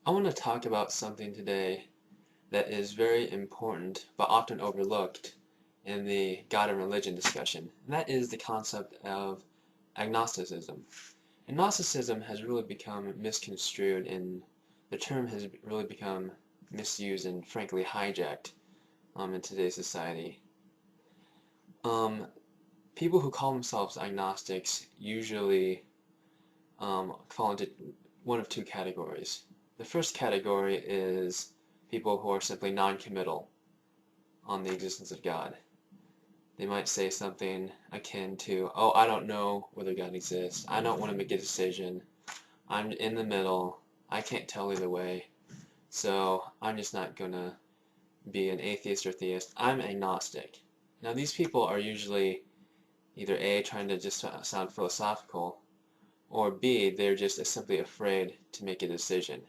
I want to talk about something today that is very important but often overlooked in the God and religion discussion, and that is the concept of agnosticism. Agnosticism has really become misconstrued, and the term has really become misused and frankly hijacked in today's society. People who call themselves agnostics usually fall into one of two categories. The first category is people who are simply non-committal on the existence of God. They might say something akin to, oh, I don't know whether God exists. I don't want to make a decision. I'm in the middle. I can't tell either way. So I'm just not going to be an atheist or theist. I'm agnostic. Now these people are usually either A, trying to just sound philosophical, or B, they're just simply afraid to make a decision.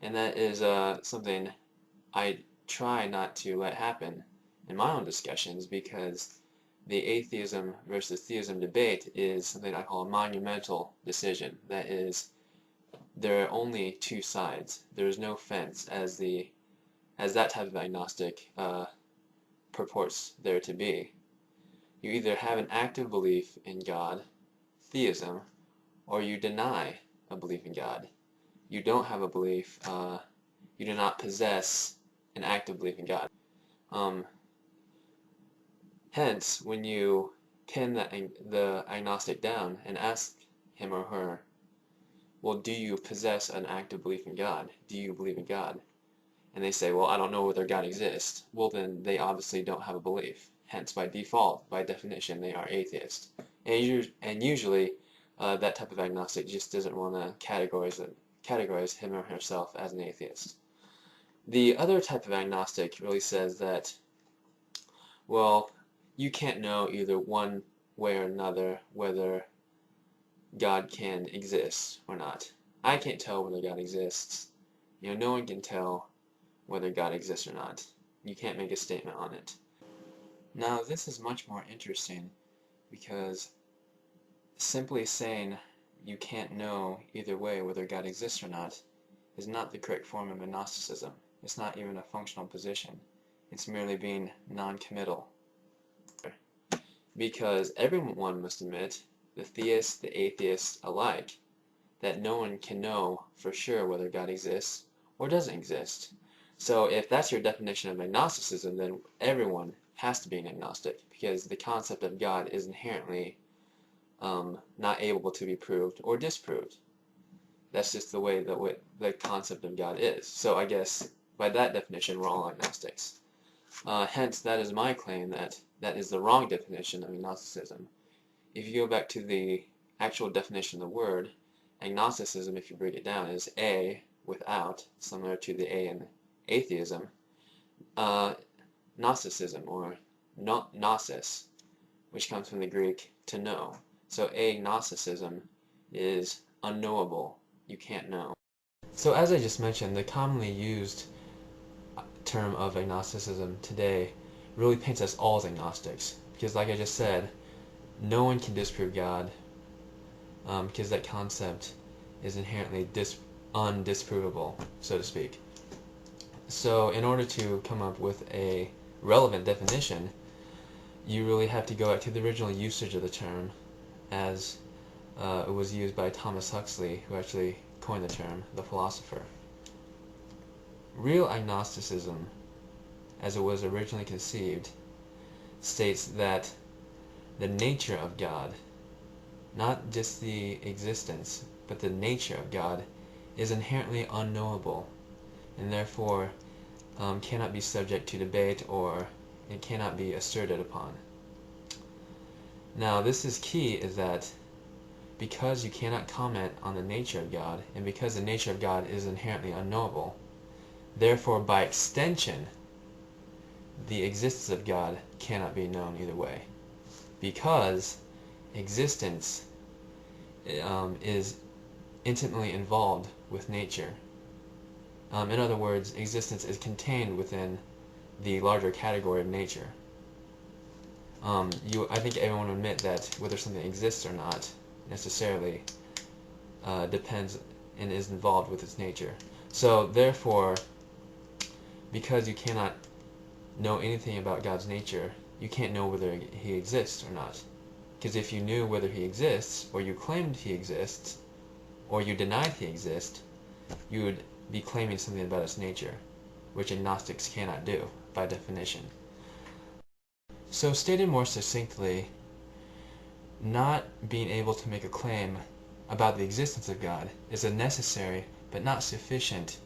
And that is something I try not to let happen in my own discussions, because the atheism versus theism debate is something I call a monumental decision. That is, there are only two sides. There is no fence, as that type of agnostic purports there to be. You either have an active belief in God, theism, or you deny a belief in God. You don't have a belief, you do not possess an active belief in God. Hence, when you pin the agnostic down and ask him or her, well, do you possess an active belief in God? Do you believe in God? And they say, well, I don't know whether God exists. Well, then they obviously don't have a belief. Hence, by default, by definition, they are atheist. And usually, that type of agnostic just doesn't want to categorize him or herself as an atheist. The other type of agnostic really says that, well, you can't know either one way or another whether God can exist or not. I can't tell whether God exists. No one can tell whether God exists or not. You can't make a statement on it. Now, this is much more interesting because simply saying you can't know either way whether God exists or not is not the correct form of agnosticism. It's not even a functional position. It's merely being non-committal. Because everyone must admit, the theists, the atheists alike, that no one can know for sure whether God exists or doesn't exist. So if that's your definition of agnosticism, then everyone has to be an agnostic, because the concept of God is inherently not able to be proved or disproved. That's just the way that the concept of God is. So I guess by that definition, we're all agnostics. Hence, that is my claim that that is the wrong definition of agnosticism. If you go back to the actual definition of the word, agnosticism, if you break it down, is A, without, similar to the A in atheism, Gnosticism, or gnosis, which comes from the Greek to know. So agnosticism is unknowable. You can't know. So as I just mentioned, the commonly used term of agnosticism today really paints us all as agnostics, because like I just said, no one can disprove God, because that concept is inherently undisprovable, so to speak. So in order to come up with a relevant definition, you really have to go back to the original usage of the term, as it was used by Thomas Huxley, who actually coined the term, the philosopher. Real agnosticism, as it was originally conceived, states that the nature of God, not just the existence, but the nature of God, is inherently unknowable, and therefore cannot be subject to debate, or it cannot be asserted upon. Now, this is key, is that because you cannot comment on the nature of God, and because the nature of God is inherently unknowable, therefore by extension the existence of God cannot be known either way, because existence is intimately involved with nature. In other words, existence is contained within the larger category of nature. I think everyone would admit that whether something exists or not necessarily depends and is involved with its nature. So therefore, because you cannot know anything about God's nature, you can't know whether he exists or not. Because if you knew whether he exists, or you claimed he exists, or you denied he exists, you would be claiming something about its nature, which agnostics cannot do, by definition. So stated more succinctly, not being able to make a claim about the existence of God is a necessary but not sufficient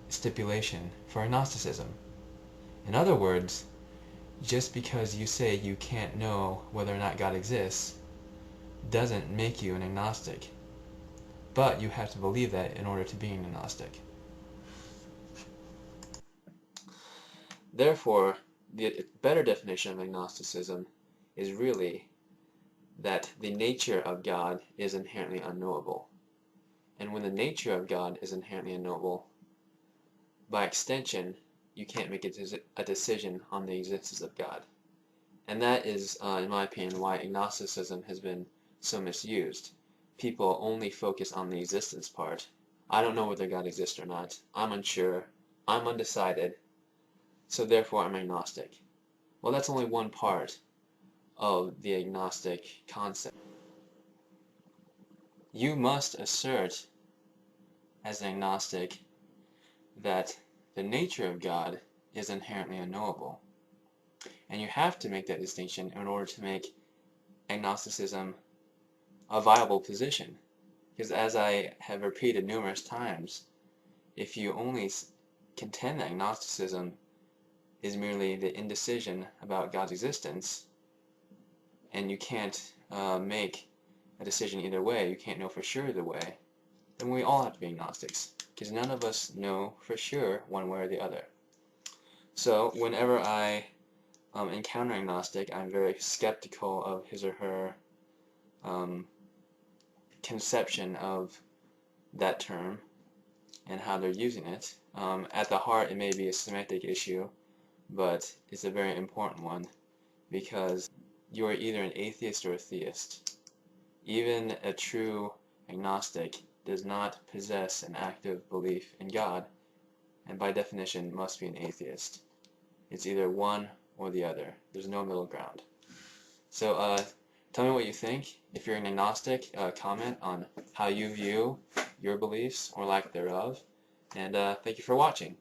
stipulation for agnosticism. In other words, just because you say you can't know whether or not God exists doesn't make you an agnostic. But you have to believe that in order to be an agnostic. Therefore, the better definition of agnosticism is really that the nature of God is inherently unknowable. And when the nature of God is inherently unknowable, by extension, you can't make a decision on the existence of God. And that is, in my opinion, why agnosticism has been so misused. People only focus on the existence part. I don't know whether God exists or not. I'm unsure. I'm undecided. So therefore I'm agnostic. Well, that's only one part of the agnostic concept. You must assert as an agnostic that the nature of God is inherently unknowable. And you have to make that distinction in order to make agnosticism a viable position. Because as I have repeated numerous times, if you only contend that agnosticism is merely the indecision about God's existence, and you can't make a decision either way, you can't know for sure either way, then we all have to be agnostics, because none of us know for sure one way or the other. So whenever I encounter an agnostic, I'm very skeptical of his or her conception of that term and how they're using it. At the heart, it may be a semantic issue, but it's a very important one, because you are either an atheist or a theist. Even a true agnostic does not possess an active belief in God, and by definition must be an atheist. It's either one or the other. There's no middle ground. So tell me what you think. If you're an agnostic, comment on how you view your beliefs or lack thereof. And thank you for watching.